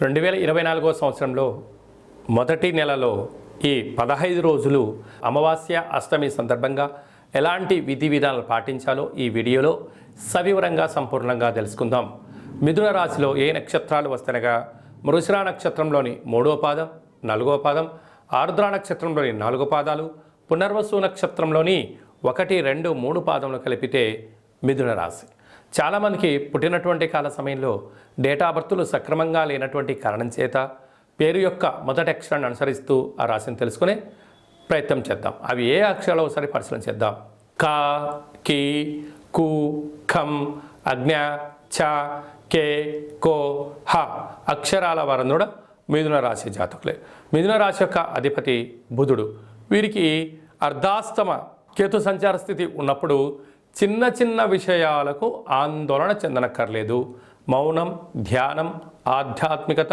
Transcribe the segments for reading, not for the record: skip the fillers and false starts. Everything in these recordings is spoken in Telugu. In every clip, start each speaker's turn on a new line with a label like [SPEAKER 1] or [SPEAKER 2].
[SPEAKER 1] 2024వ సంవత్సరంలో మొదటి నెలలో ఈ 15 రోజులు అమావాస్య అష్టమి సందర్భంగా ఎలాంటి విధి విధానాలు పాటించాలో ఈ వీడియోలో సవివరంగా సంపూర్ణంగా తెలుసుకుందాం. మిథున రాశిలో ఏ నక్షత్రాలు వస్తనగా మృగశిర నక్షత్రంలోని 3వ పాదం, 4వ పాదం, ఆరుద్ర నక్షత్రంలోని 4 పాదాలు, పునర్వసు నక్షత్రంలోని 1, 2, 3 పాదములు కలిపితే మిథున రాశి. చాలామందికి పుట్టినటువంటి కాల సమయంలో డేటా బర్తులు సక్రమంగా లేనటువంటి కారణం చేత పేరు యొక్క మొదటి అక్షరాన్ని అనుసరిస్తూ ఆ రాశిని తెలుసుకునే ప్రయత్నం చేద్దాం. అవి ఏ అక్షరాలు ఒకసారి పరిశీలన చేద్దాం. క, కి, కు, ఖం, అజ్ఞ, చ, కే, కో, హ అక్షరాల వారందరూ కూడా మిథున రాశి జాతకులే. మిథున రాశి యొక్క అధిపతి బుధుడు. వీరికి అర్ధాష్టమ కేతు సంచార స్థితి ఉన్నప్పుడు చిన్న చిన్న విషయాలకు ఆందోళన చెందనక్కర్లేదు. మౌనం, ధ్యానం, ఆధ్యాత్మికత,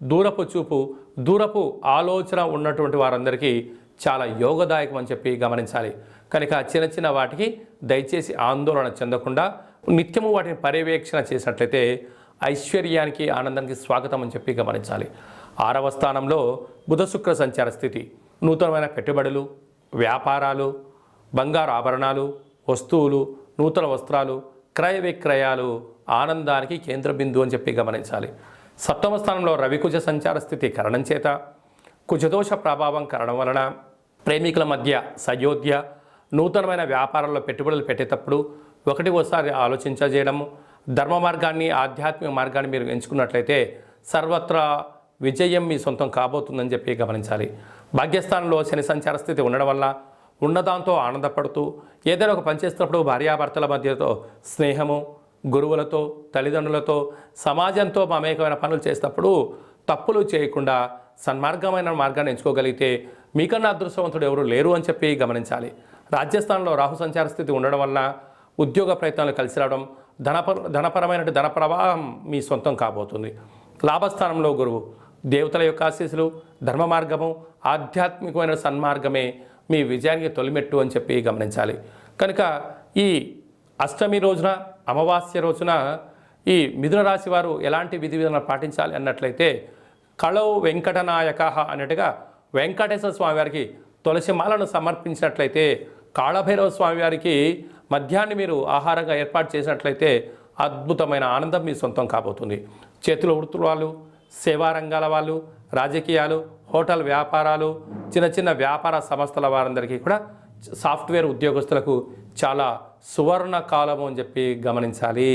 [SPEAKER 1] దూరపు చూపు, దూరపు ఆలోచన ఉన్నటువంటి వారందరికీ చాలా యోగదాయకం అని చెప్పి గమనించాలి. కనుక చిన్న చిన్న వాటికి దయచేసి ఆందోళన చెందకుండా నిత్యము వాటిని పర్యవేక్షణ చేసినట్లయితే ఐశ్వర్యానికి, ఆనందానికి స్వాగతం అని చెప్పి గమనించాలి. 6వ స్థానంలో బుధ శుక్ర సంచార స్థితి. నూతనమైన పెట్టుబడులు, వ్యాపారాలు, బంగారు ఆభరణాలు, వస్తువులు, నూతన వస్త్రాలు, క్రయ విక్రయాలు ఆనందానికి కేంద్ర బిందువు అని చెప్పి గమనించాలి. 7వ స్థానంలో రవికుజ సంచార స్థితి కారణం చేత కుజదోష ప్రభావం కారణం వలన ప్రేమికుల మధ్య సయోధ్య, నూతనమైన వ్యాపారాల్లో పెట్టుబడులు పెట్టేటప్పుడు ఒకసారి ఆలోచించజేయడము, ధర్మ మార్గాన్ని, ఆధ్యాత్మిక మార్గాన్ని మీరు ఎంచుకున్నట్లయితే సర్వత్రా విజయం మీ సొంతం కాబోతుందని చెప్పి గమనించాలి. భాగ్యస్థానంలో శని సంచార స్థితి ఉండడం వల్ల ఉన్నదాంతో ఆనందపడుతూ ఏదైనా ఒక పని చేస్తున్నప్పుడు భార్యాభర్తల మధ్యతో స్నేహము, గురువులతో, తల్లిదండ్రులతో, సమాజంతో మమేకమైన పనులు చేసేటప్పుడు తప్పులు చేయకుండా సన్మార్గమైన మార్గాన్ని ఎంచుకోగలిగితే మీకన్నా అదృష్టవంతుడు ఎవరు లేరు అని చెప్పి గమనించాలి. రాజ్యస్థానంలో రాహు సంచార స్థితి ఉండడం వల్ల ఉద్యోగ ప్రయత్నాలు కలిసి రావడం, ధనపరమైన ధన ప్రవాహం మీ సొంతం కాబోతుంది. లాభస్థానంలో గురువు. దేవతల యొక్క ఆశీస్సులు, ధర్మ మార్గము, ఆధ్యాత్మికమైన సన్మార్గమే మీ విజయానికి తొలిమెట్టు అని చెప్పి గమనించాలి. కనుక ఈ అష్టమి రోజున, అమావాస్య రోజున ఈ మిథున రాశి వారు ఎలాంటి విధి విధానాలు పాటించాలి అన్నట్లయితే కళౌ వెంకటనాయక అన్నట్టుగా వెంకటేశ్వర స్వామి వారికి తులసి మాలను సమర్పించినట్లయితే, కాళభైరవ స్వామి వారికి మధ్యాహ్నం మీరు ఆహారంగా ఏర్పాటు చేసినట్లయితే అద్భుతమైన ఆనందం మీ సొంతం కాబోతుంది. చేతుల వృత్తుల వాళ్ళు, సేవా రంగాల వాళ్ళు, రాజకీయాలు, హోటల్ వ్యాపారాలు, చిన్న చిన్న వ్యాపార సంస్థల వారందరికీ కూడా, సాఫ్ట్వేర్ ఉద్యోగస్తులకు చాలా సువర్ణ కాలము అని చెప్పి గమనించాలి.